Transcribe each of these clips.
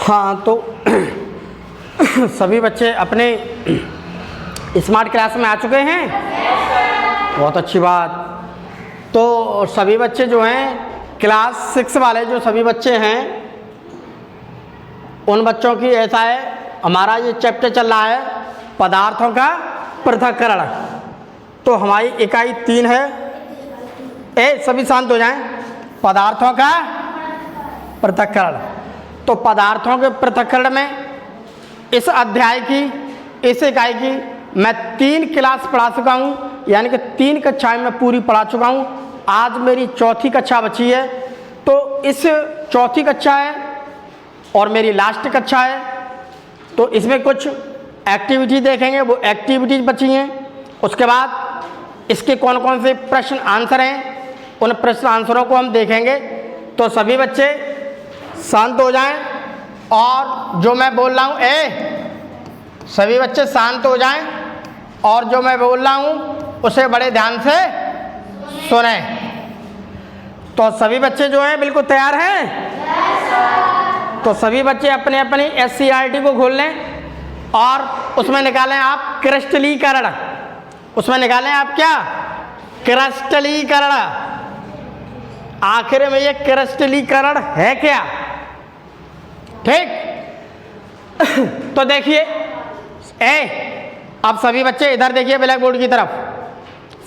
हाँ, तो सभी बच्चे अपने स्मार्ट क्लास में आ चुके हैं। बहुत अच्छी बात। तो सभी बच्चे जो हैं क्लास 6 वाले जो सभी बच्चे हैं उन बच्चों की ऐसा है, हमारा ये चैप्टर चल रहा है पदार्थों का पृथक्करण। तो हमारी इकाई 3 है। सभी शांत हो जाएं। पदार्थों का पृथक्करण। तो पदार्थों के पृथक्करण में इस अध्याय की, इस इकाई की मैं 3 क्लास पढ़ा चुका हूँ, यानी कि 3 कक्षाएं मैं पूरी पढ़ा चुका हूँ। आज मेरी चौथी कक्षा बची है। तो इस चौथी कक्षा है और मेरी लास्ट कक्षा है। तो इसमें कुछ एक्टिविटी देखेंगे, वो एक्टिविटीज बची हैं। उसके बाद इसके कौन कौन से प्रश्न आंसर हैं, उन प्रश्न आंसरों को हम देखेंगे। तो सभी बच्चे शांत हो जाएं और जो मैं बोल रहा हूँ सभी बच्चे शांत हो जाएं और जो मैं बोल रहा हूँ उसे बड़े ध्यान से सुने। तो सभी बच्चे जो हैं बिल्कुल तैयार हैं। तो सभी बच्चे अपने अपनी SCERT को खोल लें और उसमें निकालें आप क्रिस्टलीकरण। उसमें निकालें आप क्या? क्रिस्टलीकरण। आखिर में ये क्रिस्टलीकरण है क्या? ठीक। तो देखिए, अब सभी बच्चे इधर देखिए ब्लैक बोर्ड की तरफ,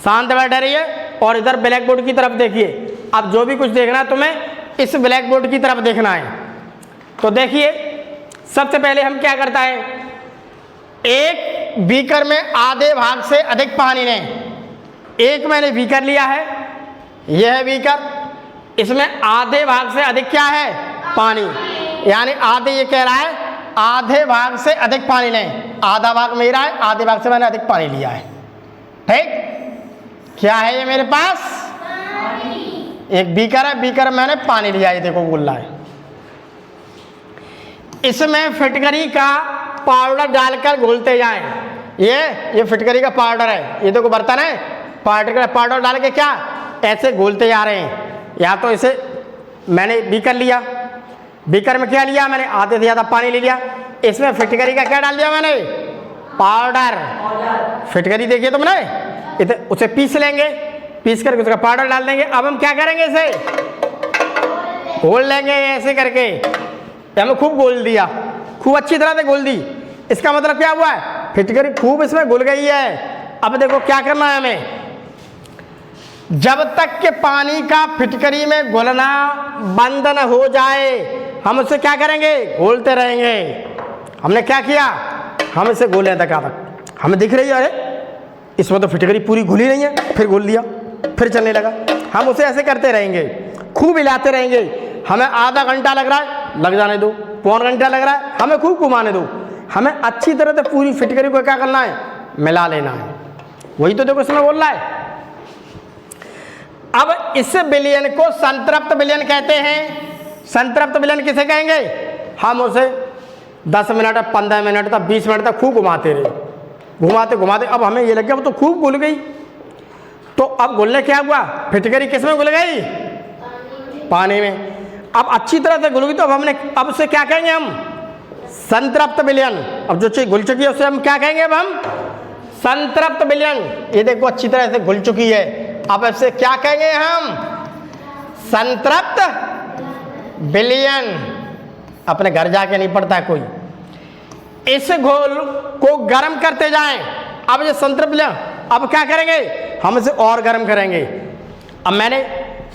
शांत बैठे रहिए और इधर ब्लैक बोर्ड की तरफ देखिए। अब जो भी कुछ देखना है तुम्हें इस ब्लैक बोर्ड की तरफ देखना है। तो देखिए, सबसे पहले हम क्या करता है, एक बीकर में आधे भाग से अधिक पानी लें। एक मैंने बीकर लिया है, यह है बीकर, इसमें आधे भाग से अधिक क्या है? पानी। यानी आधे, ये कह रहा है आधे भाग से अधिक पानी लें। आधा भाग मेरा है, आधे भाग से मैंने अधिक पानी लिया है। ठीक। क्या है ये मेरे पास? पानी। एक बीकर है, बीकर में मैंने पानी लिया है, देखो बोल रहा है। इसमें फिटकरी का पाउडर डालकर घोलते जाएं। ये फिटकरी का पाउडर है, ये देखो बर्तन है, पाउडर डाल के क्या ऐसे घोलते जा रहे हैं। या तो इसे मैंने बीकर लिया, बीकर में क्या लिया मैंने? आधे से ज़्यादा पानी ले लिया। इसमें फिटकरी का क्या डाल दिया मैंने? पाउडर। फिटकरी देखिए तुमने, इसे उसे पीस लेंगे, पीस करके उसका पाउडर डाल देंगे। अब हम क्या करेंगे? इसे घोल लेंगे ऐसे करके। हमने खूब घोल दिया, खूब अच्छी तरह से घोल दी। इसका मतलब क्या हुआ है? फिटकरी खूब इसमें घुल गई है। अब देखो क्या करना है हमें, जब तक के पानी का फिटकरी में घुलना बंद न हो जाए हम उसे क्या करेंगे? घोलते रहेंगे। हमने क्या किया? हम इसे घोले तक हमें दिख रही है अरे इसमें तो फिटकरी पूरी घुली नहीं है, फिर घोल दिया, फिर चलने लगा। हम उसे ऐसे करते रहेंगे, खूब हिलाते रहेंगे। हमें आधा घंटा लग रहा है, लग जाने दो। पौन घंटा लग रहा है, हमें खूब घुमाने दो। हमें अच्छी तरह से पूरी फिटकरी को क्या करना है? मिला लेना है। वही तो देखो इसमें बोल रहा है। अब इस विलयन को संतृप्त विलयन कहते हैं। संतृप्त विलयन किसे कहेंगे? हम उसे 10 मिनट, 15 मिनट तक, 20 मिनट तक खूब घुमाते रहे, घुमाते घुमाते। अब हमें ये लग गया वो तो खूब घुल गई। तो अब घुलने क्या हुआ? फिटकरी किस में घुल गई? पानी में। अब अच्छी तरह से घुल गई तो अब उसे क्या कहेंगे हम? संतृप्त विलयन। अब जो चीज घुल चुकी है उसे हम क्या कहेंगे? अब हम संतृप्त विलयन। ये देखो अच्छी तरह से घुल चुकी है, अब इसे क्या कहेंगे हम? संतृप्त विलयन। अपने घर जाके नहीं पड़ता है कोई। इस घोल को गर्म करते जाएं। अब ये संतृप्त विलयन, अब क्या करेंगे? हम इसे और गर्म करेंगे। अब मैंने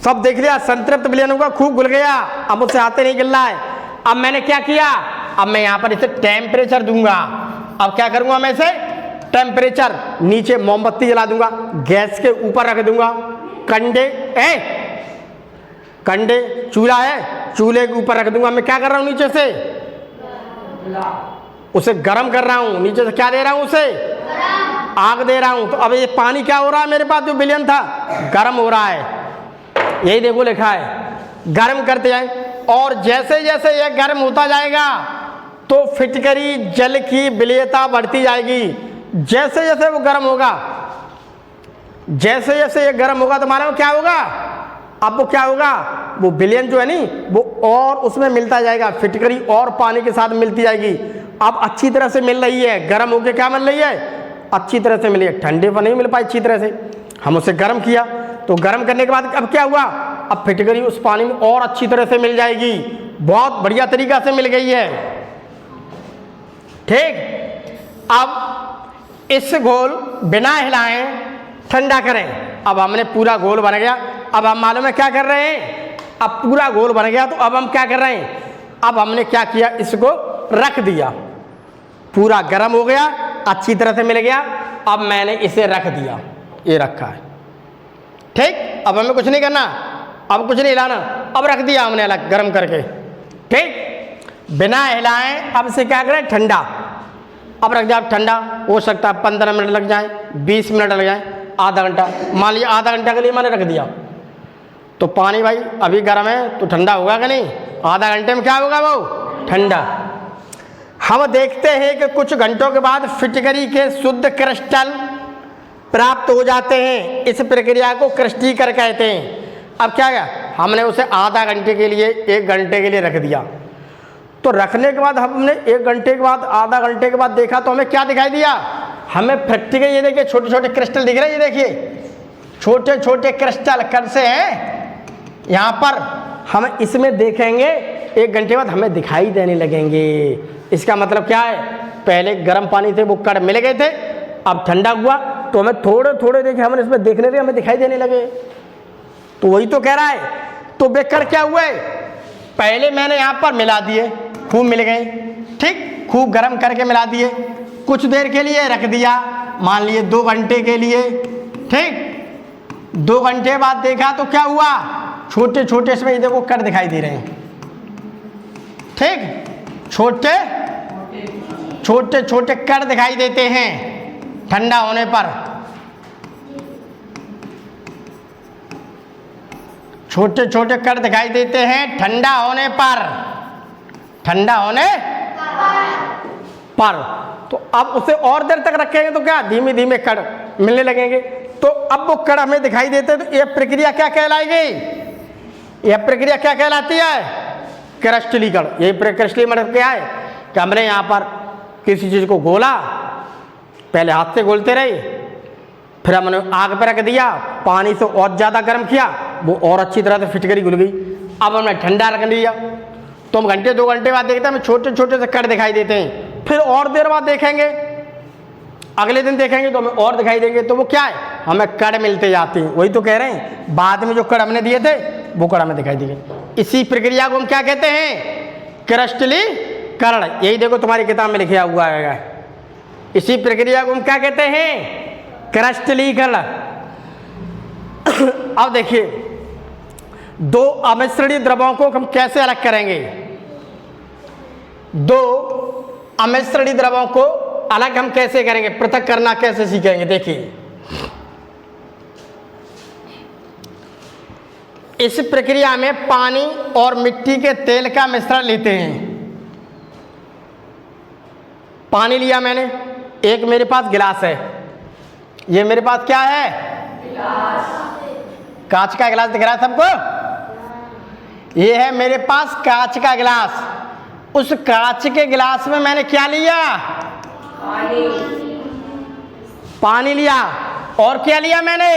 सब देख लिया, संतृप्त विलयन होगा, खूब घुल गया, अब उससे हाथे नहीं गिर रहा है। अब मैंने क्या किया? अब मैं यहाँ पर इसे टेम्परेचर दूंगा। अब क्या करूंगा मैं इसे? टेम्परेचर। नीचे मोमबत्ती जला दूंगा, गैस के ऊपर रख दूंगा, कंडे चूल्हा है, चूल्हे के ऊपर रख दूंगा। मैं क्या कर रहा हूँ? नीचे से उसे गर्म कर रहा हूँ। नीचे से क्या दे रहा हूँ? उसे आग दे रहा हूँ। तो अब ये पानी क्या हो रहा है मेरे पास? जो विलयन था गर्म हो रहा है। यही देखो लिखा है, गर्म करते जाए। और जैसे जैसे यह गर्म होता जाएगा तो फिटकरी जल की विलेयता बढ़ती जाएगी। जैसे जैसे वो गर्म होगा, जैसे जैसे ये गर्म होगा तो मालूम क्या होगा? अब वो क्या होगा? वो विलयन जो है नी वो और उसमें मिलता जाएगा, फिटकरी और पानी के साथ मिलती जाएगी। अब अच्छी तरह से मिल रही है, गर्म होके क्या मिल रही है, अच्छी तरह से मिली है। ठंडे पर नहीं मिल पाई अच्छी तरह से, हम उसे गर्म किया, तो गर्म करने के बाद अब क्या हुआ, अब फिटकरी उस पानी में और अच्छी तरह से मिल जाएगी, बहुत बढ़िया तरीका से मिल गई है। ठीक, अब इस घोल बिना हिलाएं ठंडा करें। अब हमने पूरा घोल बन गया, अब हम मालूम है क्या कर रहे हैं, अब पूरा घोल बन गया तो अब हम क्या कर रहे हैं, अब हमने क्या किया, इसको रख दिया, पूरा गर्म हो गया, अच्छी तरह से मिल गया। अब मैंने इसे रख दिया, ये रखा है। ठीक, अब हमें कुछ नहीं करना, अब कुछ नहीं हिलाना, अब रख दिया हमने अलग गर्म करके। ठीक, बिना हिलाएं अब इसे क्या करें, ठंडा। अब रख दिया ठंडा, हो सकता है 15 मिनट लग जाए, 20 मिनट लग जाए, आधा घंटा, मान लीजिए आधा घंटा के लिए मैंने रख दिया। तो पानी भाई अभी गर्म है तो ठंडा होगा कि नहीं, आधा घंटे में क्या होगा वो ठंडा। हम देखते हैं कि कुछ घंटों के बाद फिटकरी के शुद्ध क्रिस्टल प्राप्त हो जाते हैं। इस प्रक्रिया को क्रिस्टीकरण कहते हैं। अब क्या है, हमने उसे आधा घंटे के लिए, 1 घंटे के लिए रख दिया। तो रखने के बाद हमने 1 घंटे के बाद, आधा घंटे के बाद देखा तो हमें क्या दिखाई दिया, हमें प्रैक्टिकल ये देखिए छोटे छोटे क्रिस्टल दिख रहे हैं, ये देखिए छोटे छोटे क्रिस्टल कण से हैं यहाँ पर। हम इसमें देखेंगे 1 घंटे बाद हमें दिखाई देने लगेंगे। इसका मतलब क्या है, पहले गर्म पानी थे वो कण मिल गए थे, अब ठंडा हुआ तो हमें थोड़े थोड़े देखे, हमने इसमें देखने लगे, हमें दिखाई देने लगे। तो वही तो कह रहा है। तो वे कण क्या हुए, पहले मैंने यहाँ पर मिला दिए, खूब मिल गए। ठीक, खूब गर्म करके मिला दिए, कुछ देर के लिए रख दिया, मान लिए 2 घंटे के लिए। ठीक, 2 घंटे बाद देखा तो क्या हुआ, छोटे छोटे इसमें ये देखो कण दिखाई दे रहे हैं। ठीक, छोटे छोटे छोटे कण दिखाई देते हैं ठंडा होने पर। छोटे छोटे कण दिखाई देते हैं ठंडा होने पर, ठंडा होने पर। तो अब उसे और देर तक रखेंगे तो क्या, धीमे धीमे कण मिलने लगेंगे। तो अब वो कण हमें दिखाई देते हैं, तो यह प्रक्रिया क्या कहलाएगी, यह प्रक्रिया क्या कहलाती है, क्रिस्टलीकरण। यही क्रिस्टलीकरण क्या है कि हमने यहाँ पर किसी चीज़ को घोला, पहले हाथ से घोलते रहे, फिर हमने आग पर रख दिया, पानी से और ज़्यादा गर्म किया, वो और अच्छी तरह से फिटकरी घुल गई। अब हमने ठंडा रख दिया, तो हम घंटे 2 घंटे बाद देखते हैं हमें छोटे छोटे से कण दिखाई देते हैं। फिर और देर बाद देखेंगे, अगले दिन देखेंगे तो हमें और दिखाई देंगे। तो वो क्या है, हमें कण मिलते जाते हैं। वही तो कह रहे हैं, बाद में जो कण हमने दिए थे वो कण हमें दिखाई देंगे। इसी प्रक्रिया को हम क्या कहते हैं, क्रिस्टलीकरण। यही देखो तुम्हारी किताब में लिखा हुआ है, इसी प्रक्रिया को हम क्या कहते हैं, क्रिस्टलीकरण। अब देखिए, 2 अमिश्रणीय द्रवों को हम कैसे अलग करेंगे, 2 अमिश्रणीय द्रवों को अलग हम कैसे करेंगे, पृथक करना कैसे सीखेंगे। देखिए, इस प्रक्रिया में पानी और मिट्टी के तेल का मिश्रण लेते हैं। पानी लिया मैंने, एक मेरे पास गिलास है, ये मेरे पास क्या है, गिलास, कांच का गिलास दिख रहा है सबको, ये है मेरे पास कांच का गिलास। उस कांच के गिलास में मैंने क्या लिया, पानी लिया, और क्या लिया मैंने,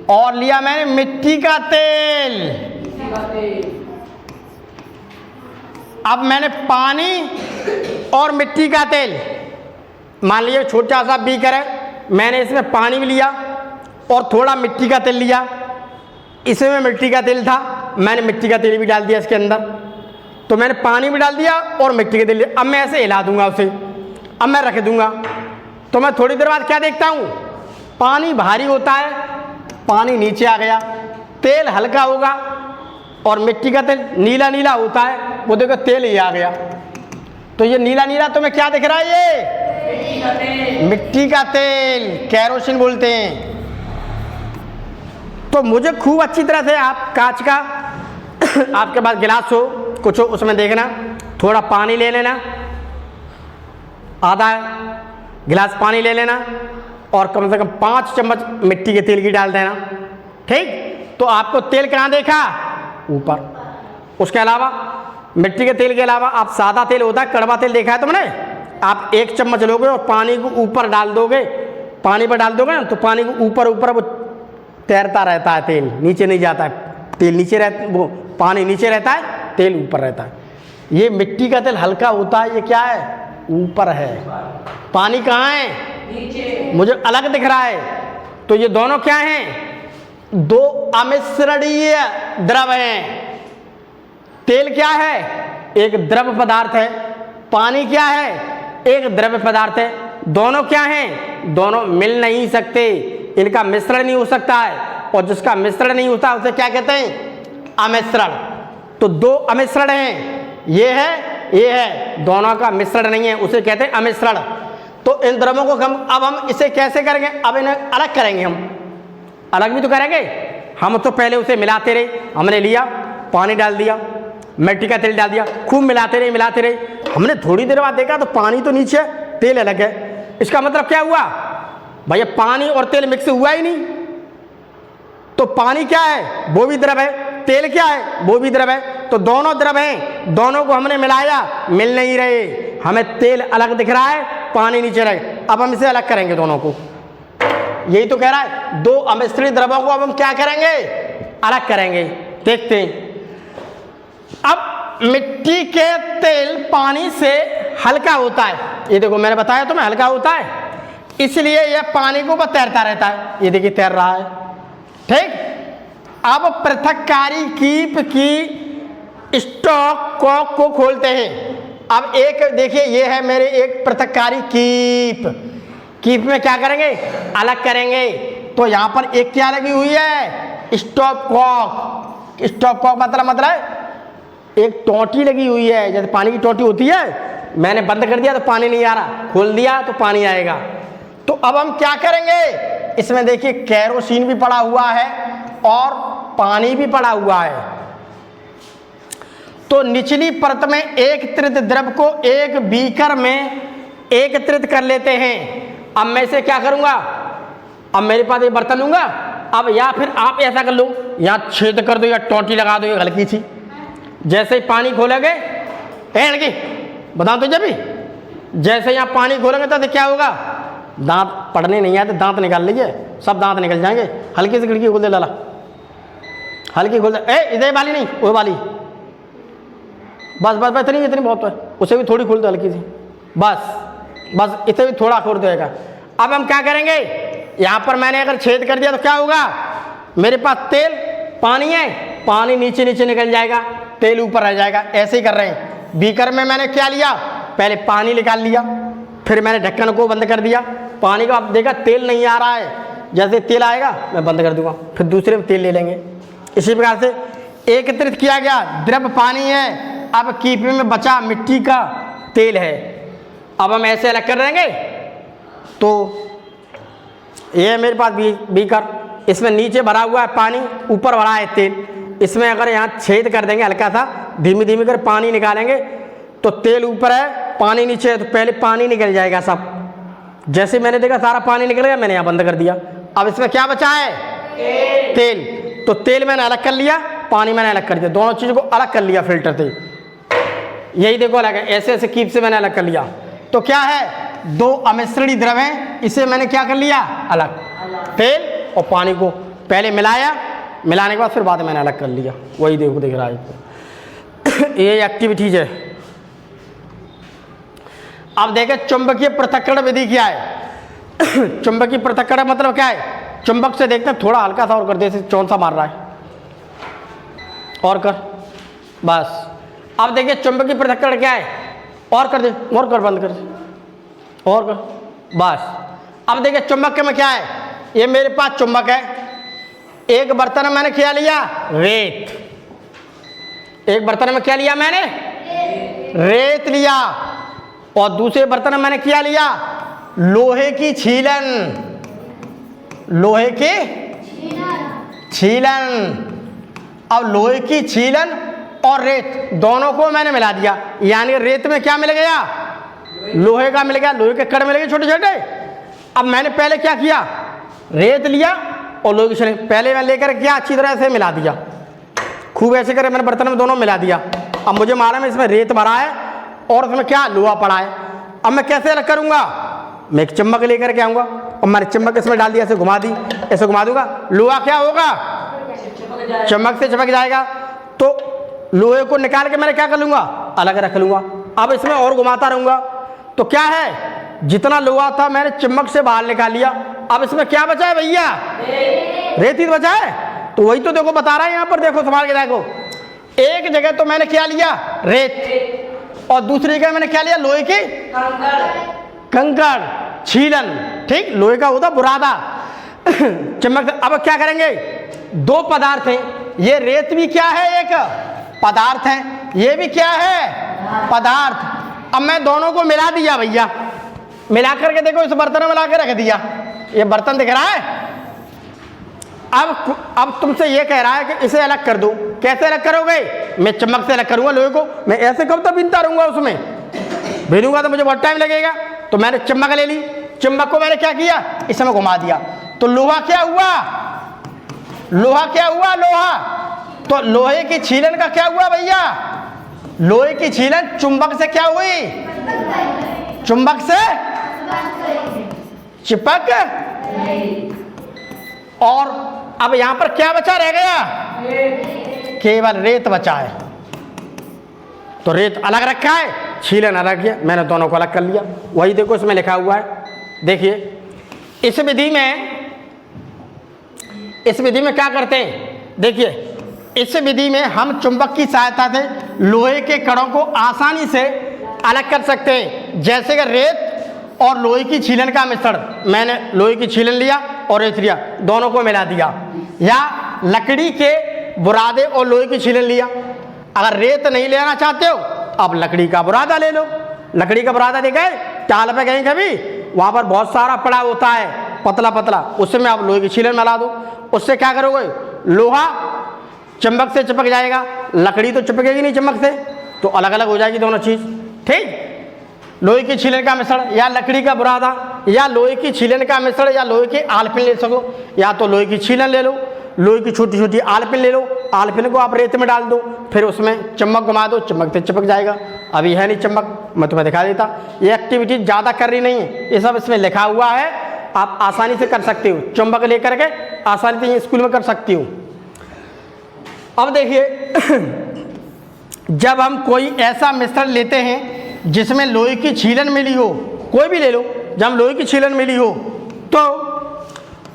और लिया मैंने मिट्टी का तेल। अब मैंने पानी और मिट्टी का तेल, मान लीजिए छोटा सा बीकर है, मैंने इसमें पानी भी लिया और थोड़ा मिट्टी का तेल लिया। इसमें मिट्टी का तेल था, मैंने मिट्टी का तेल भी डाल दिया इसके अंदर। तो मैंने पानी भी डाल दिया और मिट्टी का तेल लिया। अब मैं ऐसे हिला दूंगा उसे, अब मैं रख दूंगा। तो मैं थोड़ी देर बाद क्या देखता हूँ, पानी भारी होता है, पानी नीचे आ गया, तेल हल्का होगा, और मिट्टी का तेल नीला नीला होता है, वो देखो तेल ही आ गया। तो ये नीला नीला तुम्हें क्या दिख रहा है, ये मिट्टी का तेल, केरोसिन बोलते हैं। तो मुझे खूब अच्छी तरह से, आप कांच का आपके पास गिलास हो, कुछ हो, उसमें देखना, थोड़ा पानी ले लेना, आधा गिलास पानी ले लेना, और कम से कम 5 चम्मच मिट्टी के तेल की डाल देना। ठीक, तो आपको तेल कहाँ देखा? ऊपर। उसके अलावा मिट्टी के तेल के अलावा आप सादा तेल होता है, कड़वा तेल देखा है तुमने? आप 1 चम्मच लोगे और पानी को ऊपर डाल दोगे, पानी पर डाल दोगे ना तो पानी को ऊपर ऊपर वो तैरता रहता है, तेल नीचे नहीं जाता है। तेल नीचे रहता, वो पानी नीचे रहता है, तेल ऊपर रहता है। ये मिट्टी का तेल हल्का होता है, ये क्या है? ऊपर है। पानी कहाँ है? नीचे। मुझे अलग दिख रहा है। तो ये दोनों क्या हैं? 2 अमिश्रणीय द्रव हैं। तेल क्या है? एक द्रव पदार्थ है। पानी क्या है? एक द्रव पदार्थ है। दोनों क्या हैं? दोनों मिल नहीं सकते, इनका मिश्रण नहीं हो सकता है, और जिसका मिश्रण नहीं होता उसे क्या कहते हैं? अमिश्रण। तो 2 अमिश्रण हैं, ये है, ये है, दोनों का मिश्रण नहीं है, उसे कहते हैं अमिश्रण। तो इन द्रवों को हम इसे कैसे करेंगे? अब इन्हें अलग करेंगे। हम अलग भी तो करेंगे। हम तो पहले उसे मिलाते रहे, हमने लिया, पानी डाल दिया, मिट्टी का तेल डाल दिया, खूब मिलाते रहे। हमने थोड़ी देर बाद देखा तो पानी तो नीचे, तेल अलग है। इसका मतलब क्या हुआ भैया? पानी और तेल मिक्स हुआ ही नहीं। तो पानी क्या है? वो भी द्रव है। तेल क्या है? वो भी द्रव है। तो दोनों द्रव हैं, दोनों को हमने मिलाया, मिल नहीं रहे, हमें तेल अलग दिख रहा है, पानी नीचे रहे। अब हम इसे अलग करेंगे दोनों को। यही तो कह रहा है, 2 अमिश्रित द्रवों को अब हम क्या करेंगे? अलग करेंगे। देखते हैं। अब मिट्टी के तेल पानी से हल्का होता है, ये देखो मैंने बताया तुम्हें, हल्का होता है, इसलिए यह पानी के ऊपर तैरता रहता है। ये देखिए तैर रहा है, ठीक। अब पृथक्कारी कीप की स्टॉक कॉक को खोलते हैं। अब एक देखिए, ये है मेरे एक पृथक्कारी कीप। कीप में क्या करेंगे? अलग करेंगे। तो यहाँ पर एक क्या लगी हुई है? Stop Kock. स्टॉप कॉक मतलब एक टोंटी लगी हुई है, जैसे पानी की टोंटी होती है। मैंने बंद कर दिया तो पानी नहीं आ रहा, खोल दिया तो पानी आएगा। तो अब हम क्या करेंगे? इसमें देखिए केरोसिन भी पड़ा हुआ है और पानी भी पड़ा हुआ है। तो निचली परत में एकत्रित द्रव को एक बीकर में एकत्रित कर लेते हैं। अब मैं इसे क्या करूंगा? अब मेरे पास एक बर्तन लूंगा, अब या फिर आप ऐसा कर लो, यहाँ छेद कर दो या टोंटी लगा दो, हल्की सी। जैसे ही पानी खोलोगे, लड़की बताओ तो, जब भी जैसे यहाँ पानी खोलेंगे तो क्या होगा? दांत पड़ने नहीं आते, दांत निकाल लीजिए, सब दांत निकल जाएंगे। हल्की सी खिड़की खोल दे लाला, हल्की खोल दे। इधर वाली नहीं, वो वाली, बस बस बस, इतनी बहुत है। उसे भी थोड़ी खोल दो, हल्की सी, बस इसे भी थोड़ा खोल देगा। अब हम क्या करेंगे? यहाँ पर मैंने अगर छेद कर दिया तो क्या होगा? मेरे पास तेल पानी है, पानी नीचे नीचे निकल जाएगा, तेल ऊपर रह जाएगा। ऐसे ही कर रहे हैं। बीकर में मैंने क्या लिया? पहले पानी निकाल लिया, फिर मैंने ढक्कन को बंद कर दिया। पानी का अब देखा तेल नहीं आ रहा है, जैसे तेल आएगा मैं बंद कर दूंगा, फिर दूसरे में तेल ले लेंगे। इसी प्रकार से एकत्रित किया गया द्रव पानी है, अब कीपे में बचा मिट्टी का तेल है। अब हम ऐसे अलग कर देंगे। तो ये मेरे पास बीकर, इसमें नीचे भरा हुआ है पानी, ऊपर भरा है तेल। इसमें अगर यहाँ छेद कर देंगे हल्का सा, धीमी धीमी कर पानी निकालेंगे तो तेल ऊपर है, पानी नीचे है, तो पहले पानी निकल जाएगा सब। जैसे मैंने देखा सारा पानी निकल गया, मैंने यहाँ बंद कर दिया। अब इसमें क्या बचा है? तेल। तो तेल मैंने अलग कर लिया, पानी मैंने अलग कर दिया, दोनों चीज़ों को अलग कर लिया फिल्टर से। यही देखो अलग है, ऐसे ऐसे कीप से मैंने अलग कर लिया। तो क्या है? 2 अमिश्रित द्रव हैं, इसे मैंने क्या कर लिया? अलग। तेल और पानी को पहले मिलाया, मिलाने के बाद फिर बाद में मैंने अलग कर लिया। वही देखो दिख रहा है। ये एक्टिविटीज है। अब देखें चुंबकीय पृथक्करण विधि क्या है। चुंबकीय पृथक्करण मतलब क्या है? चुंबक से देखते हैं, थोड़ा हल्का सा और कर दे, चौन सा मार रहा है, और कर, बस। अब देखिए चुंबकीय पृथक्करण क्या है? और कर दे, और कर, बंद कर दे, और कर, बस। अब देखिए चुंबक में क्या है? ये मेरे पास चुंबक है, एक बर्तन में मैंने क्या लिया? रेत। एक बर्तन में क्या लिया मैंने? रेत लिया। और दूसरे बर्तन में मैंने क्या लिया? लोहे की छीलन। लोहे की छीलन। अब लोहे की छीलन और रेत दोनों को मैंने मिला दिया, यानी रेत में क्या मिल गया? लोहे का मिल गया, लोहे के कण मिल गए छोटे छोटे। अब मैंने पहले क्या किया? रेत लिया, और लोहे की छीलन। पहले मैं लेकर क्या अच्छी तरह से मिला दिया, खूब ऐसे करे मैंने बर्तन में दोनों मिला दिया। अब मुझे मालूम है इसमें रेत भरा है और उसमें क्या लोहा पड़ा है। अब मैं कैसे अलग करूंगा, मैं एक चम्मच लेकर के आऊंगा और मैंने चम्मच इसमें डाल दिया, ऐसे घुमा दी, ऐसे घुमा दूंगा, लोहा क्या होगा, चम्मच से चिपक जाएगा। तो लोहे को निकाल के मैंने क्या कर लूंगा, अलग रख लूंगा। अब इसमें और घुमाता रहूंगा तो क्या है, जितना लोहा था मैंने चम्मच से बाहर निकाल लिया। अब इसमें क्या बचा है भैया, रेत ही बचा है। तो वही तो देखो बता रहा है यहाँ पर, देखो संभाल के देखो। एक जगह तो मैंने क्या लिया, रेत, और दूसरी जगह मैंने क्या लिया, लोहे की कंकड़ छीलन। ठीक, लोहे का होता बुरादा चम्मच। अब क्या करेंगे, दो पदार्थ हैं, ये रेत भी क्या है, एक पदार्थ है, ये भी क्या है, पदार्थ। अब मैं दोनों को मिला दिया भैया, मिला करके देखो इस बर्तन में मिला के रख दिया, ये बर्तन दिख रहा है। अब तुमसे ये कह रहा है कि इसे अलग कर दो। कैसे अलग करोगे, मैं चम्मच से अलग करूंगा लोहे को, मैं ऐसे कब तक बीनता रहूंगा, उसमें बीनूंगा तो मुझे बहुत टाइम लगेगा। तो मैंने चम्मच ले ली, चम्मच को मैंने क्या किया, इसमें घुमा दिया, तो लोहा क्या हुआ, लोहा क्या हुआ, लोहा। तो लोहे की छीलन का क्या हुआ भैया, लोहे की छीलन चुंबक से क्या हुई, चुंबक से चिपक। और अब यहां पर क्या बचा रह गया, केवल रेत बचा है। तो रेत अलग रखा है, छीलन अलग किया, मैंने दोनों को अलग कर लिया। वही देखो इसमें लिखा हुआ है, देखिए इस विधि में क्या करते हैं, देखिए इस विधि में हम चुंबक की सहायता से लोहे के कणों को आसानी से अलग कर सकते हैं। जैसे कि रेत और लोहे की छीलन का मिश्रण, मैंने लोहे की छीलन लिया और रेत लिया, दोनों को मिला दिया। या लकड़ी के बुरादे और लोहे की छीलन लिया। अगर रेत नहीं लेना चाहते हो, अब लकड़ी का बुरादा ले लो। लकड़ी का बुरादा देखा है, टाल पे गए कभी, वहां पर बहुत सारा पड़ा होता है पतला पतला, उसमें आप लोहे की छीलन मिला दो। उससे क्या करोगे, लोहा चम्मच से चिपक जाएगा, लकड़ी तो चिपकेगी नहीं चम्मच से, तो अलग अलग हो जाएगी दोनों चीज। ठीक, लोहे की छीलन का मिश्रण या लकड़ी का बुरादा या लोहे की छीलन का मिश्रण या लोहे की आलपिन ले सको, या तो लोहे की छीलन ले लो, लोहे की छोटी छोटी आलपिन ले लो, आलपिन को आप रेत में डाल दो, फिर उसमें चम्मच घुमा दो, चम्मच से चिपक जाएगा। अभी है नहीं चम्मच, मैं तुम्हें दिखा देता। ये एक्टिविटी ज़्यादा करनी नहीं है, ये सब इसमें लिखा हुआ है, आप आसानी से कर सकते हो, चुंबक लेकर के आसानी से स्कूल में कर सकती हो। अब देखिए जब हम कोई ऐसा मिश्रण लेते हैं जिसमें लोहे की छीलन मिली हो, कोई भी ले लो, जब हम लोहे की छीलन मिली हो तो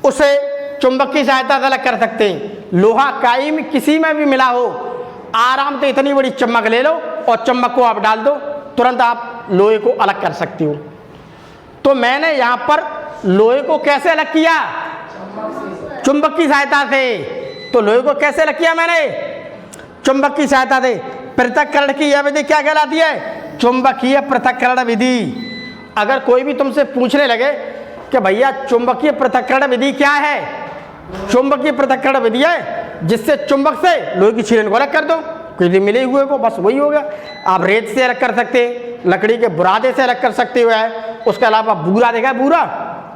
उसे चुंबक की सहायता से अलग कर सकते हैं। लोहा काई में किसी में भी मिला हो, आराम से इतनी बड़ी चम्मच ले लो और चम्मच को आप डाल दो, तुरंत आप लोहे को अलग कर सकती हो। तो मैंने यहाँ पर लोहे को कैसे अलग किया, चुंबक की सहायता से। तो लोहे को कैसे अलग किया मैंने, चुंबक की सहायता से। पृथक्करण की यह विधि क्या कहलाती है, चुंबकीय पृथक्करण विधि। अगर कोई भी तुमसे पूछने लगे कि भैया चुंबकीय पृथक्करण विधि क्या है, चुंबकीय पृथक्करण विधि है जिससे चुंबक से लोहे की छीलन को अलग कर दो, क्योंकि मिले हुए को, बस वही हो गया। आप रेत से अलग कर सकते हैं, लकड़ी के बुरादे से अलग कर सकते हो। उसके अलावा बूरा देखा है, बूरा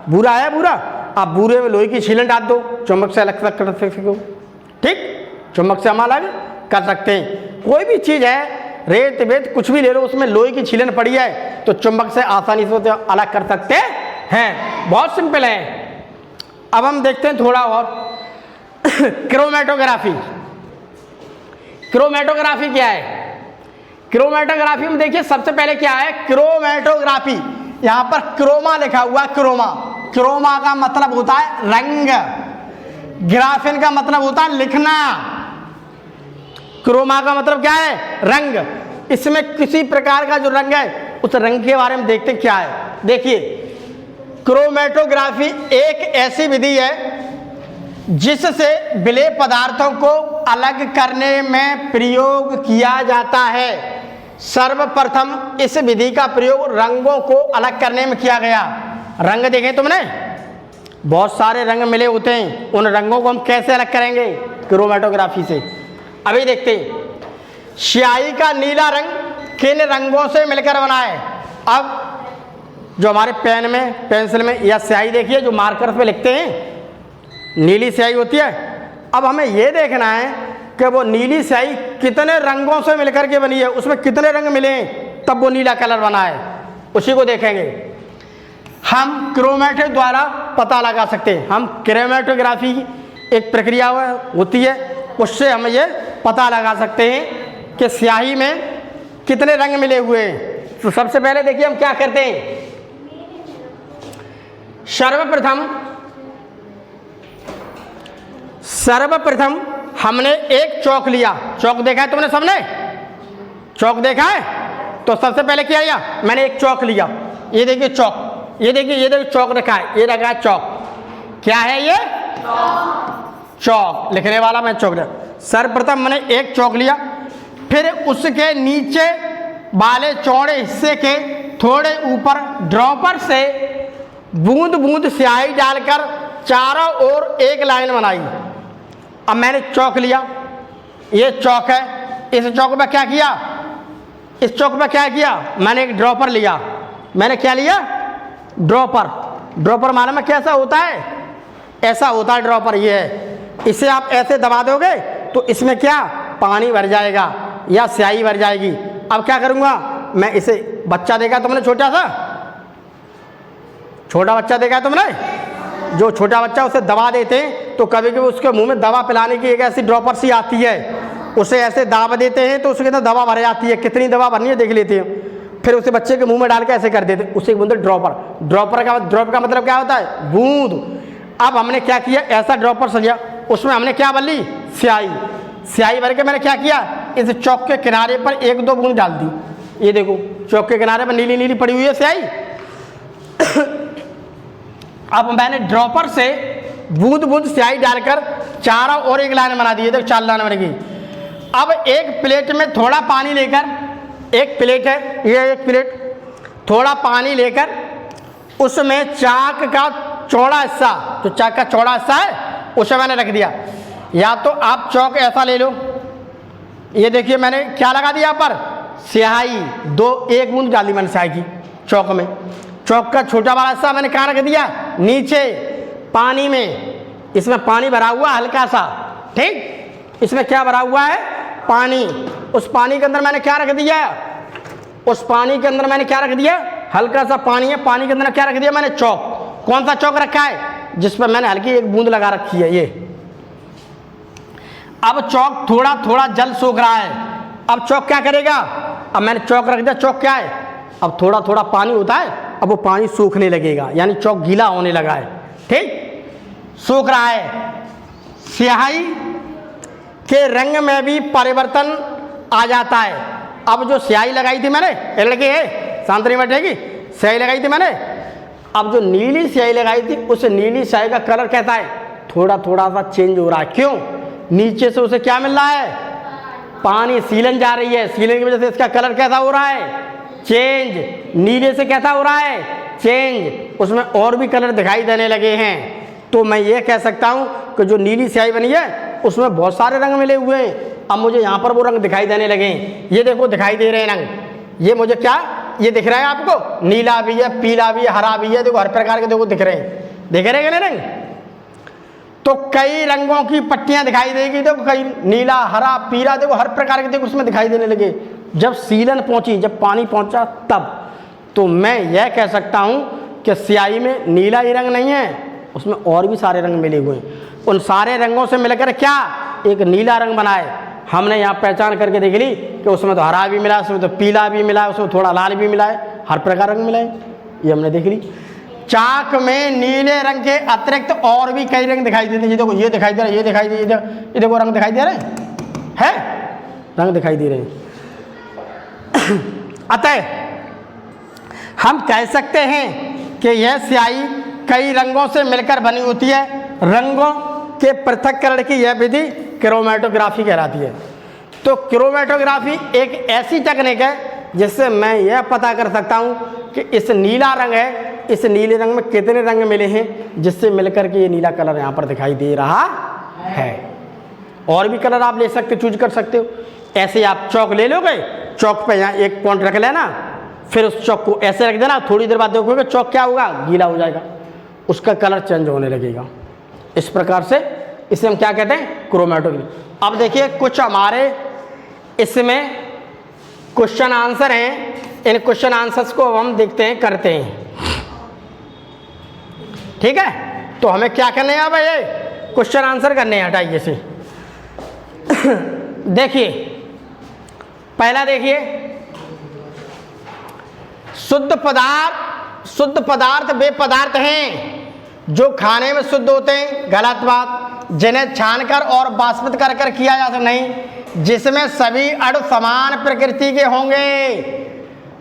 बूरा है, बूरा आप बूरे में लोहे की छीलन डाल दो, चुंबक से अलग कर सकते हो। ठीक, चुंबक से हम अलग कर सकते हैं। कोई भी चीज़ है, रेत वेत कुछ भी ले लो, उसमें लोहे की छीलन पड़ी है तो चुंबक से आसानी से अलग कर सकते हैं। बहुत सिंपल है। अब हम देखते हैं थोड़ा और क्रोमेटोग्राफी। क्रोमेटोग्राफी क्या है, क्रोमेटोग्राफी में देखिए सबसे पहले क्या है, क्रोमेटोग्राफी। यहां पर क्रोमा लिखा हुआ, क्रोमा, क्रोमा का मतलब होता है रंग, ग्राफिन का मतलब होता है लिखना। क्रोमा का मतलब क्या है, रंग। इसमें किसी प्रकार का जो रंग है उस रंग के बारे में देखते हैं क्या है। देखिए क्रोमेटोग्राफी एक ऐसी विधि है जिससे विलेय पदार्थों को अलग करने में प्रयोग किया जाता है। सर्वप्रथम इस विधि का प्रयोग रंगों को अलग करने में किया गया। रंग देखे तुमने, बहुत सारे रंग मिले होते हैं, उन रंगों को हम कैसे अलग करेंगे, क्रोमेटोग्राफी से। अभी देखते हैं, स्याही का नीला रंग किन रंगों से मिलकर बना है। अब जो हमारे पेन में, पेंसिल में या स्याही देखिए जो मार्कर पे लिखते हैं, नीली स्याही होती है। अब हमें ये देखना है कि वो नीली स्याही कितने रंगों से मिलकर के बनी है, उसमें कितने रंग मिले हैं तब वो नीला कलर बना है, उसी को देखेंगे। हम क्रोमेटो द्वारा पता लगा सकते हैं। हम क्रोमेटोग्राफी एक प्रक्रिया होती है, उससे हम ये पता लगा सकते हैं कि स्याही में कितने रंग मिले हुए हैं। तो सबसे पहले देखिए हम क्या करते हैं। सर्वप्रथम हमने एक चौक लिया। चौक देखा है तुमने सबने? चौक देखा है? तो सबसे पहले क्या लिया? मैंने एक चौक लिया। ये देखिए चौक, ये देखिए चौक रखा है, ये रखा है चौक। क्या है ये? चौक। लिखने वाला मैं चौक लिया। सर्वप्रथम मैंने एक चौक लिया, फिर उसके नीचे वाले चौड़े हिस्से के थोड़े ऊपर ड्रॉपर से बूंद बूंद स्याही डालकर चारों ओर एक लाइन बनाई। अब मैंने चौक लिया, ये चौक है, इस चौक में क्या किया? इस चौक में क्या किया? मैंने एक ड्रॉपर लिया। मैंने क्या लिया? ड्रॉपर। ड्रॉपर मालूम है कैसा होता है? ऐसा होता है ड्रॉपर, ये है। इसे आप ऐसे दबा दोगे तो इसमें क्या पानी भर जाएगा या स्याही भर जाएगी। अब क्या करूँगा मैं, इसे बच्चा देखा तुमने, छोटा बच्चा देखा है तुमने? जो छोटा बच्चा उसे दबा देते हैं तो कभी कभी उसके मुंह में दवा पिलाने की एक ऐसी ड्रॉपर सी आती है, उसे ऐसे दाब देते हैं तो उसके अंदर दवा भर जाती है। कितनी दवा भरनी है देख लेते हैं, फिर उसे बच्चे के मुंह में डाल के ऐसे कर देते, उसे बोलते ड्रॉपर। ड्रॉप का मतलब क्या होता है? बूंद। अब हमने क्या किया, ऐसा ड्रॉपर सजा, उसमें हमने क्या भर ली? स्याही। स्याही भर के मैंने क्या किया, इस चौक के किनारे पर एक दो बूंद डाल दी। ये देखो चौक के किनारे पर नीली नीली पड़ी हुई है स्याही। अब मैंने ड्रॉपर से बूंद बूंद स्याही डालकर चारों ओर एक लाइन बना दी। देखो 4 लाइन बन गई। अब एक प्लेट में थोड़ा पानी लेकर, एक प्लेट है ये, एक प्लेट, थोड़ा पानी लेकर उसमें चाक का चौड़ा हिस्सा, जो चाक का चौड़ा हिस्सा है उसे मैंने रख दिया। या तो आप चौक ऐसा ले लो, ये देखिए मैंने क्या लगा दिया यहाँ पर? स्याही। एक बूंद डाली मैंने स्याही की चौक में। चौक का छोटा वाला हिस्सा मैंने कहाँ रख दिया? नीचे पानी में। इसमें पानी भरा हुआ हल्का सा, ठीक? इसमें क्या भरा हुआ है? पानी। उस पानी के अंदर मैंने क्या रख दिया? उस पानी के अंदर मैंने क्या रख दिया? हल्का सा पानी है, पानी के अंदर क्या रख दिया मैंने? चौक। कौन सा चौक रखा है? जिस पर मैंने हल्की एक बूंद लगा रखी है, ये। अब चौक थोड़ा थोड़ा जल सोख रहा है। अब चौक क्या करेगा? अब मैंने चौक रख दिया, चौक क्या है? अब थोड़ा थोड़ा पानी होता है, अब वो पानी सूखने लगेगा, यानी चौक गीला होने लगा है, ठीक? सूख रहा है। स्याही के रंग में भी परिवर्तन आ जाता है। अब जो स्याही लगाई थी मैंने, ये लड़की है शांत नहीं बैठेगी, स्याही लगाई थी मैंने, अब जो नीली स्याही लगाई थी उस नीली स्याही का कलर कैसा है? थोड़ा थोड़ा सा चेंज हो रहा है। क्यों? नीचे से उसे क्या मिल रहा है? पानी, सीलन जा रही है, सीलन की वजह से इसका कलर कैसा हो रहा है? चेंज। नीले से कैसा हो रहा है? चेंज। उसमें और भी कलर दिखाई देने लगे हैं। तो मैं ये कह सकता हूँ कि जो नीली स्याही बनी है उसमें बहुत सारे रंग मिले हुए हैं। अब मुझे यहाँ पर वो रंग दिखाई देने लगे हैं। ये देखो दिखाई दे रहे हैं रंग। ये मुझे क्या, ये दिख रहा है आपको? नीला भी है, पीला भी है, हरा भी है। देखो हर प्रकार के देखो दिख रहे हैं, दिख रहे हैं ना रंग? तो कई रंगों की पट्टियां दिखाई देगी। देखो कई नीला, हरा, पीला, देखो हर प्रकार के देखो उसमें दिखाई देने लगे। जब सीलन पहुंची, जब पानी पहुंचा तब। तो मैं यह कह सकता हूं कि स्याही में नीला ही रंग नहीं है, उसमें और भी सारे रंग मिले हुए हैं। उन सारे रंगों से मिलकर क्या एक नीला रंग बना है। हमने यहाँ पहचान करके देख ली कि उसमें तो हरा भी मिला, उसमें तो पीला भी मिला, उसमें थोड़ा लाल भी मिला है, हर प्रकार रंग मिला है, ये हमने देख ली। चाक में नीले रंग के अतिरिक्त और भी कई रंग दिखाई देते हैं। ये देखो ये दिखाई दे रहा है, ये दिखाई दे, ये देखो रंग दिखाई दे रहे हैं, रंग दिखाई दे रहे हैं। अतः हम कह सकते हैं कि यह स्याही कई रंगों से मिलकर बनी होती है। रंगों के पृथक्करण की यह विधि क्रोमेटोग्राफी कहलाती है। तो क्रोमेटोग्राफी एक ऐसी तकनीक है जिससे मैं यह पता कर सकता हूँ कि इस नीला रंग है, इस नीले रंग में कितने रंग मिले हैं, जिससे मिलकर के ये नीला कलर यहाँ पर दिखाई दे रहा है। और भी कलर आप ले सकते, चूज कर सकते हो। ऐसे आप चौक ले लोगे, चौक पे यहाँ एक पॉइंट रख लेना, फिर उस चौक को ऐसे रख देना, थोड़ी देर बाद देखोगे चौक क्या होगा, गीला हो जाएगा, उसका कलर चेंज होने लगेगा। इस प्रकार से इसे हम क्या कहते हैं, क्रोमेटोग्राफी। अब देखिए कुछ हमारे इसमें क्वेश्चन आंसर हैं, इन क्वेश्चन आंसर्स को हम देखते हैं, करते हैं। ठीक है, तो हमें क्या करने हैं, अब ये क्वेश्चन आंसर करने हैं। हटाइए से देखिए पहला देखिए, शुद्ध पदार्थ वे पदार्थ हैं जो खाने में शुद्ध होते हैं, गलत बात, जिन्हें छानकर और वाष्पित कर कर किया जा सकता नहीं, जिसमें सभी अणु समान प्रकृति के होंगे।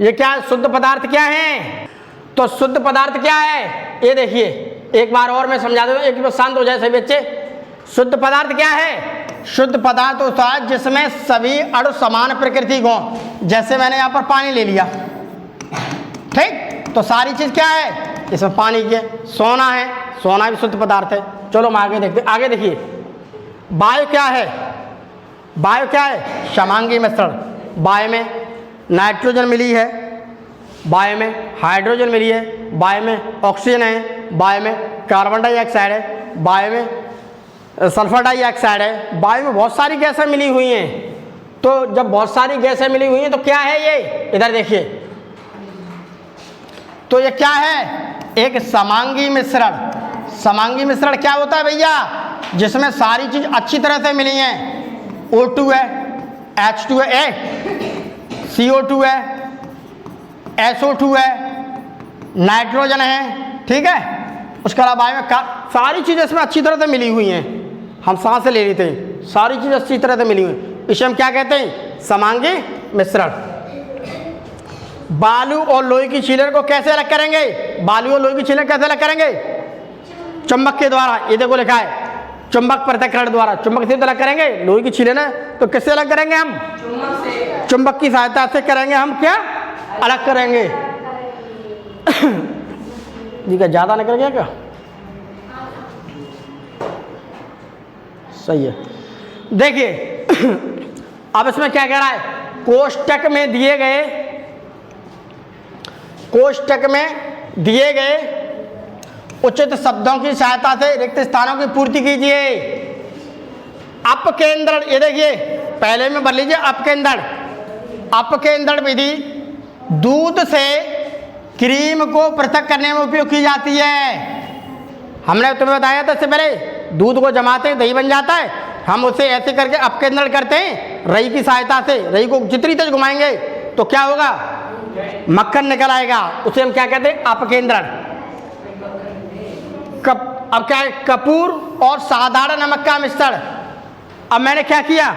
ये क्या शुद्ध पदार्थ क्या है, तो शुद्ध पदार्थ क्या है, ये देखिए एक बार और मैं समझा दूं, एक बार शांत हो जाए सभी बच्चे। शुद्ध पदार्थ क्या है, शुद्ध पदार्थ होता है जिसमें सभी अणु समान प्रकृति को, जैसे मैंने यहाँ पर पानी ले लिया, ठीक, तो सारी चीज क्या है, इसमें पानी की है। सोना है, सोना भी शुद्ध पदार्थ है। चलो हम आगे देखते, आगे देखिए वायु क्या है, वायु क्या है, समांगी मिश्रण। वायु में नाइट्रोजन मिली है, वायु में हाइड्रोजन मिली है, वायु में ऑक्सीजन है, वायु में कार्बन डाइऑक्साइड है, वायु में सल्फर डाइऑक्साइड है, वायु में बहुत सारी गैसें मिली हुई हैं। तो जब बहुत सारी गैसें मिली हुई हैं तो क्या है ये, इधर देखिए, तो ये क्या है, एक समांगी मिश्रण। समांगी मिश्रण क्या होता है भैया, जिसमें सारी चीज अच्छी तरह से मिली हैं। O2 है, H2 है, CO2 है, SO2 है, नाइट्रोजन है, ठीक है। उसके अलावा वायु में सारी चीजें इसमें अच्छी तरह से मिली हुई हैं, हम सांस ले लेते हैं, सारी चीज अच्छी तरह से मिली हुई, इसे हम क्या कहते हैं, समांगी मिश्रण। बालू और लोहे की छीलन को कैसे अलग करेंगे, बालू और लोहे की छीलन कैसे अलग करेंगे, चुंबक के द्वारा। ये देखो लिखा है चुंबक पृथक्करण द्वारा, चुंबक से अलग करेंगे। लोहे की छीलन है तो किससे अलग करेंगे हम, चुंबक की सहायता से करेंगे हम, क्या अलग करेंगे। जी क्या ज्यादा निकल गया क्या, सही है। देखिए अब इसमें क्या कह रहा है, कोष्टक में दिए गए उचित शब्दों की सहायता से रिक्त स्थानों की पूर्ति कीजिए। अपकेंद्रण, ये देखिए पहले में भर लीजिए अपकेंद्रण। अपकेंद्रण विधि दूध से क्रीम को पृथक करने में उपयोग की जाती है। हमने तुम्हें बताया था इससे पहले, दूध को जमाते हैं दही बन जाता है, हम उसे ऐसे करके अपकेंद्रण करते हैं रई की सहायता से। रई को जितनी तेज घुमाएंगे तो क्या होगा, मक्खन निकल आएगा, उसे हम क्या कहते हैं, अपकेंद्रण। अब क्या है, कपूर और साधारण नमक का मिश्रण। अब मैंने क्या किया,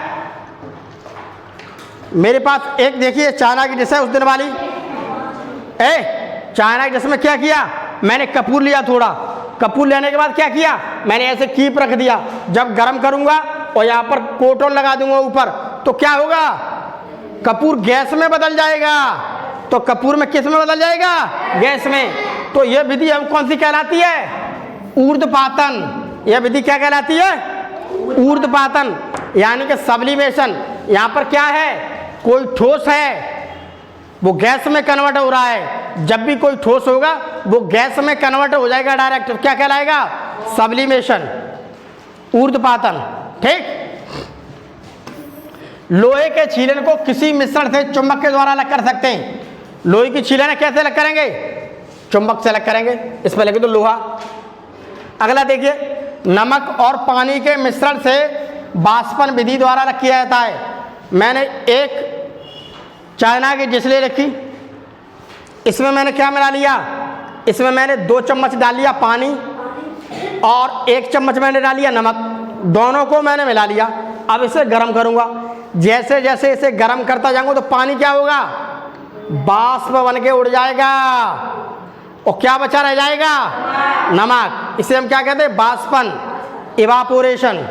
मेरे पास एक देखिए चाइना की डिश है उस दिन वाली, चाइना की डिश में क्या किया, मैंने कपूर लिया थोड़ा, कपूर लेने के बाद क्या किया, मैंने ऐसे कीप रख दिया। जब गर्म करूंगा और यहाँ पर कोटन लगा दूंगा ऊपर, तो क्या होगा, कपूर गैस में बदल जाएगा। तो कपूर में किस में बदल जाएगा, गैस में। तो यह विधि हम कौन सी कहलाती है, ऊर्ध्वपातन। यह विधि क्या कहलाती है, ऊर्ध्वपातन, यानी कि सब्लिमेशन। यहाँ पर क्या है, कोई ठोस है वो गैस में कन्वर्ट हो रहा है। जब भी कोई ठोस होगा वो गैस में कन्वर्ट हो जाएगा डायरेक्ट, क्या कहलाएगा, सब्लिमेशन, ऊर्ध्वपातन, ठीक। लोहे के छीलन को किसी मिश्रण से चुंबक के द्वारा अलग कर सकते हैं। लोहे की छीलन कैसे अलग करेंगे, चुंबक से अलग करेंगे। इस पर लिखे तो लोहा। अगला देखिए, नमक और पानी के मिश्रण से वाष्पन विधि द्वारा अलग किया जाता है। मैंने एक चाइना की डिश ले रखी, इसमें मैंने क्या मिला लिया, इसमें मैंने 2 चम्मच डाल लिया पानी और 1 चम्मच मैंने डाल लिया नमक, दोनों को मैंने मिला लिया। अब इसे गर्म करूंगा, जैसे जैसे इसे गर्म करता जाऊंगा तो पानी क्या होगा, बाष्प बन के उड़ जाएगा और क्या बचा रह जाएगा, नमक। इसे हम क्या कहते हैं, बाष्पन, इवापोरेशन।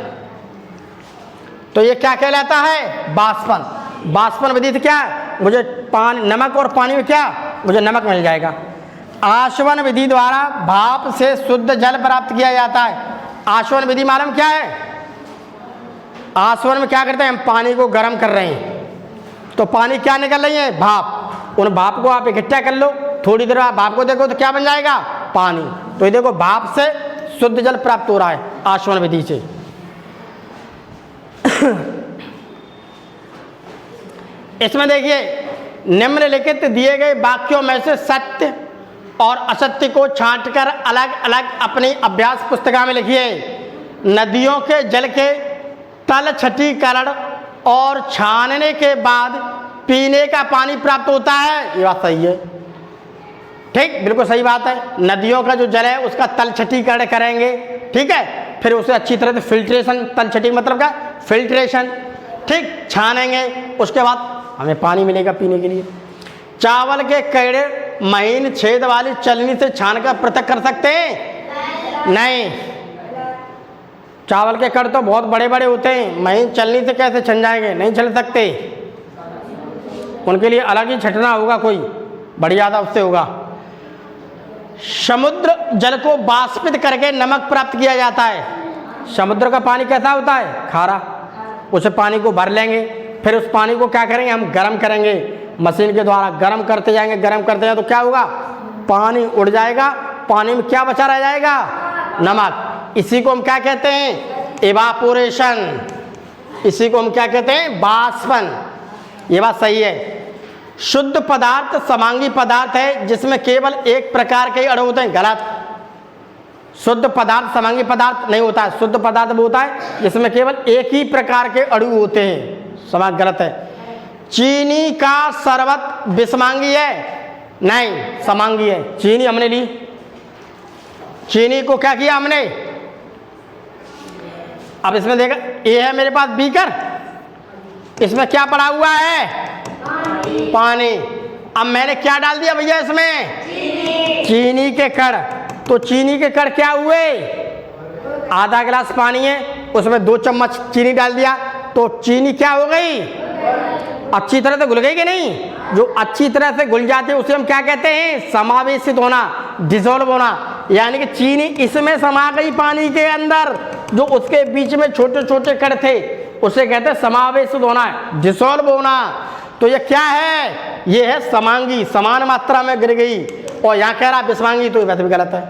तो ये क्या कहलाता है, बाष्पन। बाष्पन विधि से क्या है, मुझे पानी, नमक और पानी में क्या, मुझे नमक मिल जाएगा। आशवन विधि द्वारा भाप से शुद्ध जल प्राप्त किया जाता है। आशवन विधि मालूम क्या है, आशवन में क्या करते हैं, हम पानी को गर्म कर रहे हैं तो पानी क्या निकल रही है, भाप। उन भाप को आप इकट्ठा कर लो, थोड़ी देर बाद भाप को देखो तो क्या बन जाएगा, पानी। तो ये देखो भाप से शुद्ध जल प्राप्त हो रहा है आश्वन विधि से। इसमें देखिए निम्नलिखित दिए गए वाक्यों में से सत्य और असत्य को छांटकर अलग अलग अपनी अभ्यास पुस्तिका में लिखिए। नदियों के जल के तलछटीकरण और छानने के बाद पीने का पानी प्राप्त होता है, ये बात सही है, ठीक, बिल्कुल सही बात है। नदियों का जो जल है उसका तलछटीकरण करेंगे, ठीक है, फिर उसे अच्छी तरह से फिल्ट्रेशन, तलछटी मतलब क्या, फिल्ट्रेशन, ठीक, छानेंगे, उसके बाद हमें पानी मिलेगा पीने के लिए। चावल के कड़े महीन छेद वाली चलनी से छानकर पृथक कर सकते हैं? नहीं, चावल के कड़ तो बहुत बड़े बड़े होते हैं, महीन चलनी से कैसे छन जाएंगे, नहीं चल सकते, उनके लिए अलग ही छटना होगा, कोई बड़ी ज़्यादा उससे होगा। समुद्र जल को वाष्पित करके नमक प्राप्त किया जाता है। समुद्र का पानी कैसा होता है? खारा। उस पानी को भर लेंगे, फिर उस पानी को क्या करेंगे, हम गर्म करेंगे, मशीन के द्वारा गर्म करते जाएंगे, गर्म करते जाएंगे तो क्या होगा, पानी उड़ जाएगा, पानी में क्या बचा रह जाएगा, नमक। इसी को हम क्या कहते हैं, इवापोरेशन, इसी को हम क्या कहते हैं, बाष्पन। ये बात सही है। शुद्ध पदार्थ समांगी पदार्थ है जिसमें केवल एक प्रकार के अणु होते हैं, गलत। शुद्ध पदार्थ समांगी पदार्थ नहीं होता है, शुद्ध पदार्थ वो होता है जिसमें केवल एक ही प्रकार के अणु होते हैं, समांग गलत है। चीनी का शरबत विषमांगी है? नहीं, समांगी है। चीनी हमने ली, चीनी को क्या किया हमने, अब इसमें देखा, ये है मेरे पास बीकर, इसमें क्या पड़ा हुआ है, पानी। अब मैंने क्या डाल दिया भैया इसमें, चीनी के कण। तो चीनी के कण क्या हुए, आधा गिलास पानी है, उसमें 2 चम्मच चीनी डाल दिया, तो चीनी क्या हो गई, अच्छी तरह से घुल गई कि नहीं। जो अच्छी तरह से घुल जाती है उसे हम क्या कहते हैं, समावेशित होना, डिसॉल्व होना, यानी कि चीनी इसमें समा गई पानी के अंदर, जो उसके बीच में छोटे छोटे कण थे उसे कहते हैं समावेशित होना, डिसॉल्व होना। तो ये क्या है, ये है समांगी, समान मात्रा में गिर गई, और यहाँ कह रहा विषमांगी, तो ये वैसे भी गलत है।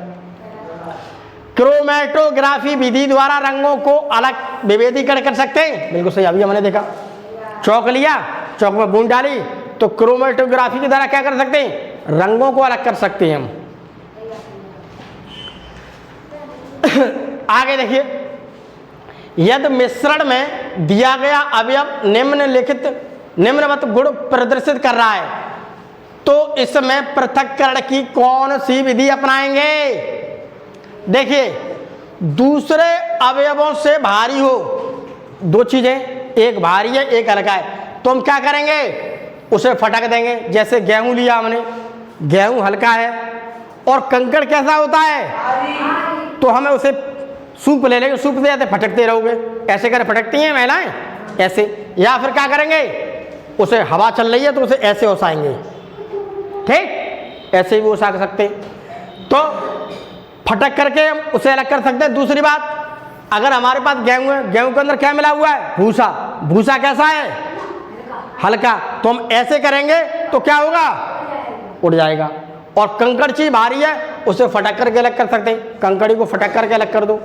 क्रोमैटोग्राफी विधि द्वारा रंगों को अलग विभेदीकरण कर सकते हैं, बिल्कुल सही। अभी हमने देखा, चौक लिया, चौक में बूंद डाली, तो क्रोमैटोग्राफी के द्वारा क्या कर सकते हैं, रंगों को अलग कर सकते हैं हम। आगे देखिए, यदि मिश्रण में दिया गया अवयव निम्नवत गुण प्रदर्शित कर रहा है तो इसमें पृथक्करण की कौन सी विधि अपनाएंगे। देखिए, दूसरे अवयवों से भारी हो, 2 चीजें, एक भारी है एक हल्का है, तो हम क्या करेंगे, उसे फटक देंगे। जैसे गेहूं लिया हमने, गेहूं हल्का है और कंकड़ कैसा होता है, तो हमें उसे सूप ले लेंगे, सूप से जाते फटकते रहोगे, ऐसे कर फटकती हैं महिलाएं ऐसे। या फिर क्या करेंगे, उसे हवा चल रही है तो उसे ऐसे ओसाएंगे, ठीक, ऐसे भी ओसा सकते, तो फटक करके हम उसे अलग कर सकते हैं। दूसरी बात, अगर हमारे पास गेहूं है, गेहूं के अंदर क्या मिला हुआ है, भूसा, भूसा कैसा है, हल्का, तो हम ऐसे करेंगे तो क्या होगा, उड़ जाएगा। और कंकड़ चीज भारी है, उसे फटक करके अलग कर सकते हैं, कंकड़ी को फटक करके अलग कर दो,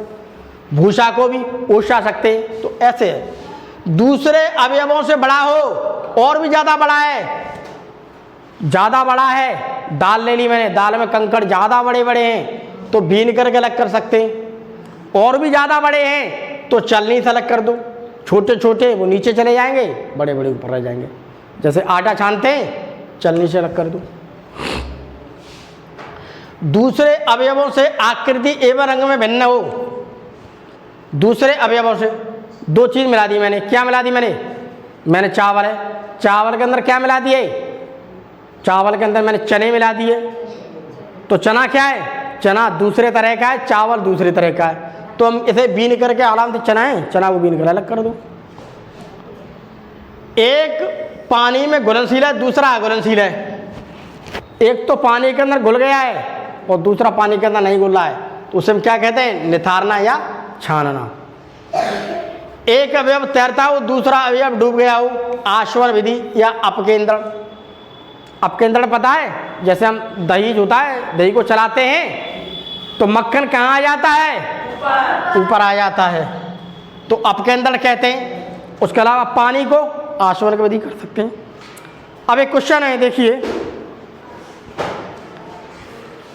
भूसा को भी ओसा सकते हैं, तो ऐसे है। दूसरे अवयवों से बड़ा हो, और भी ज्यादा बड़ा है, ज्यादा बड़ा है, दाल ले ली मैंने, दाल में कंकड़ ज्यादा बड़े बड़े हैं तो बीन करके अलग कर सकते हैं, और भी ज्यादा बड़े हैं तो चलनी से अलग कर दो, छोटे छोटे वो नीचे चले जाएंगे, बड़े बड़े ऊपर रह जाएंगे। जैसे आटा छानते हैं, चलनी से अलग कर दो। दूसरे अवयवों से आकृति एवं रंग में भिन्न हो, दूसरे अवयवों से 2 चीज मिला दी मैंने, क्या मिला दी मैंने चावल है, चावल के अंदर क्या मिला दिए, चावल के अंदर मैंने चने मिला दिए, तो चना क्या है, चना दूसरे तरह का है, चावल दूसरे तरह का है, तो हम इसे बीन करके आराम से, चना है, चना को बीन कर अलग कर दो। एक पानी में घुलनशील है, दूसरा अघुलनशील है, एक तो पानी के अंदर घुल गया है और दूसरा पानी के अंदर नहीं घुल रहा है, तो उसे हम क्या कहते हैं, निथारना या छानना। एक अवयव तैरता हो, दूसरा अवयव डूब गया हो, आश्वन विधि या अपकेंद्रण। अपकेंद्रण पता है, जैसे हम दही होता है, दही को चलाते हैं तो मक्खन कहाँ आ जाता है, ऊपर आ जाता है। तो अप के अंदर कहते हैं। उसके अलावा पानी को आसवन की विधि कर सकते हैं। अब एक क्वेश्चन है, देखिए,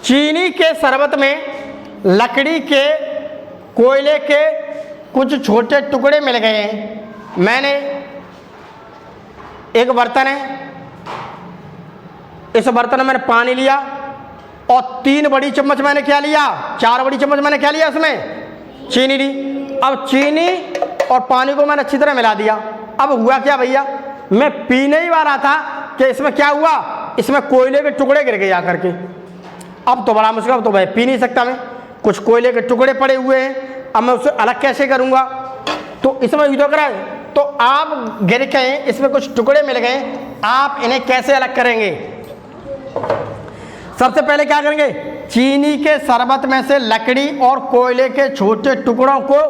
चीनी के शरबत में लकड़ी के, कोयले के कुछ छोटे टुकड़े मिल गए हैं। मैंने एक बर्तन है, इस बर्तन में मैंने पानी लिया और 3 बड़ी चम्मच मैंने क्या लिया, 4 बड़ी चम्मच मैंने क्या लिया, उसमें चीनी ली। अब चीनी और पानी को मैंने अच्छी तरह मिला दिया। अब हुआ क्या भैया, मैं पीने ही वाला था कि इसमें क्या हुआ, इसमें कोयले के टुकड़े गिर गए आकर के। अब तो बड़ा मुश्किल, अब तो भाई पी नहीं सकता मैं, कुछ कोयले के टुकड़े पड़े हुए हैं, अब मैं उससे अलग कैसे करूँगा। तो इसमें युद्ध करा है, तो आप गिर गए, इसमें कुछ टुकड़े मिल गए, आप इन्हें कैसे अलग करेंगे। सबसे पहले क्या करेंगे, चीनी के शरबत में से लकड़ी और कोयले के छोटे टुकड़ों को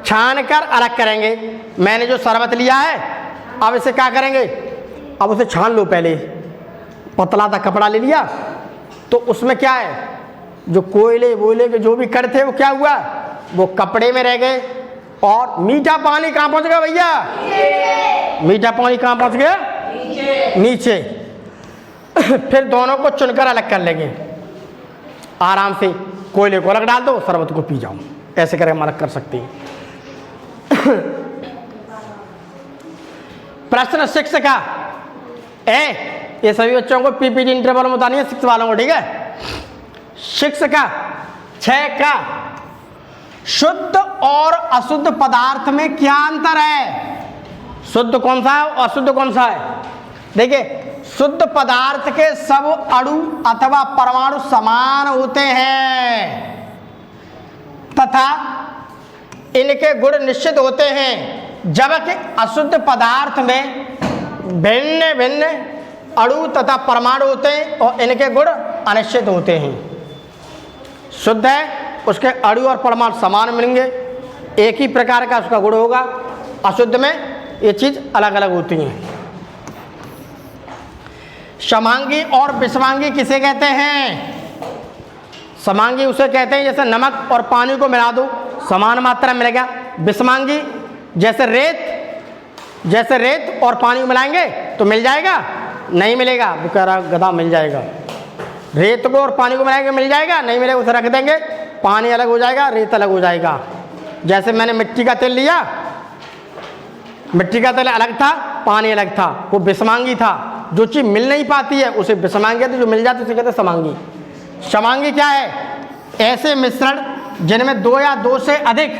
छानकर अलग करेंगे। मैंने जो शरबत लिया है, अब इसे क्या करेंगे, अब उसे छान लो। पहले पतला सा कपड़ा ले लिया, तो उसमें क्या है, जो कोयले वोयले के जो भी कण थे वो क्या हुआ, वो कपड़े में रह गए। और मीठा पानी कहाँ पहुंच गया भैया, मीठा पानी कहाँ पहुंच गया, नीचे। फिर दोनों को चुनकर अलग कर लेंगे आराम से। कोयले को अलग डाल दो, शरबत को पी जाओ, ऐसे करके हम अलग कर सकते हैं। प्रश्न 6 का ये सभी बच्चों को पीपीटी इंटरवल में बतानी है, 6 वालों को, ठीक है। 6 का 6 का शुद्ध और अशुद्ध पदार्थ में क्या अंतर है, शुद्ध कौन सा है और अशुद्ध कौन सा है। देखिए, शुद्ध पदार्थ के सब अणु अथवा परमाणु समान होते हैं तथा इनके गुण निश्चित होते हैं, जबकि अशुद्ध पदार्थ में भिन्न भिन्न अणु तथा परमाणु होते हैं और इनके गुण अनिश्चित होते हैं। शुद्ध है, उसके अणु और परमाणु समान मिलेंगे, एक ही प्रकार का उसका गुण होगा। अशुद्ध में ये चीज अलग अलग होती हैं। समांगी और विषमांगी किसे कहते हैं, समांगी उसे कहते हैं जैसे नमक और पानी को मिला दो समान मात्रा मिलेगा। विषमांगी जैसे रेत और पानी को मिलाएंगे तो मिल जाएगा, नहीं मिलेगा। वो कह रहा गधा मिल जाएगा, रेत को और पानी को मिलाएंगे मिल जाएगा, नहीं मिलेगा उसे रख देंगे, पानी अलग हो जाएगा, रेत अलग हो जाएगा। जैसे मैंने मिट्टी का तेल लिया, मिट्टी का तेल अलग था, पानी अलग था, वो विषमांगी था। जो चीज़ मिल नहीं पाती है उसे विषमांगी कहते हैं, जो मिल जाती है उसे कहते हैं समांगी। समांगी क्या है, ऐसे मिश्रण जिनमें 2 या 2 से अधिक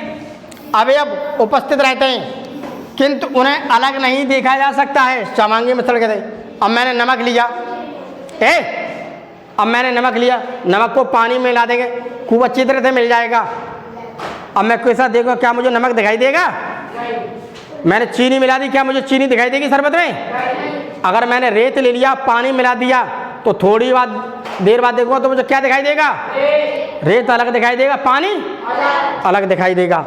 अवयव उपस्थित रहते हैं किंतु उन्हें अलग नहीं देखा जा सकता है, समांगी मिश्रण कहते हैं। अब मैंने नमक लिया, नमक को पानी में मिला देंगे, खूब अच्छी तरह से मिल जाएगा। अब मैं कैसा देखूँ, क्या मुझे नमक दिखाई देगा। मैंने चीनी मिला दी, क्या मुझे चीनी दिखाई देगी शरबत में। अगर मैंने रेत ले लिया, पानी मिला दिया, तो थोड़ी देर बाद देखूंगा तो मुझे क्या दिखाई देगा, रेत अलग दिखाई देगा, पानी अलग दिखाई देगा।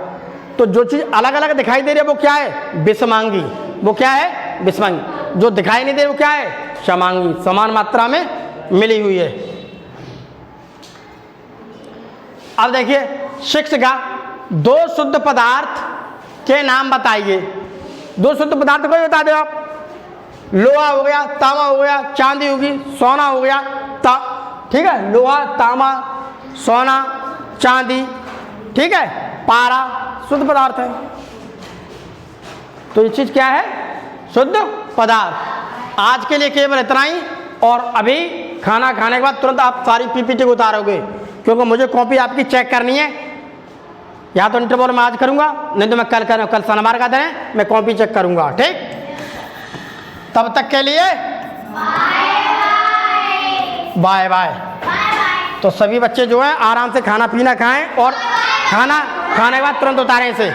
तो जो चीज़ अलग अलग दिखाई दे रही है वो क्या है, विषमांगी। वो क्या है, विषमांगी। जो दिखाई नहीं दे रही वो क्या है, समांगी, समान मात्रा में मिली हुई है। अब देखिए 6 का 2 शुद्ध पदार्थ के नाम बताइए। 2 शुद्ध पदार्थ को बता दो आप। लोहा हो गया, तांबा हो गया, चांदी होगी, सोना हो गया, ठीक है। लोहा, तांबा, सोना, चांदी, ठीक है, पारा शुद्ध पदार्थ है। तो ये चीज क्या है, शुद्ध पदार्थ। आज के लिए केवल इतना ही, और अभी खाना खाने के बाद तुरंत आप सारी पीपीटी को उतारोगे, क्योंकि मुझे कॉपी आपकी चेक करनी है। या तो इंटरवल में आज करूंगा, नहीं तो मैं कल शनिवार का दिन है, मैं कॉपी चेक करूंगा, ठीक। तब तक के लिए बाय बाय। तो सभी बच्चे जो हैं आराम से खाना पीना खाएं और खाना खाने के बाद तुरंत उतारें इसे।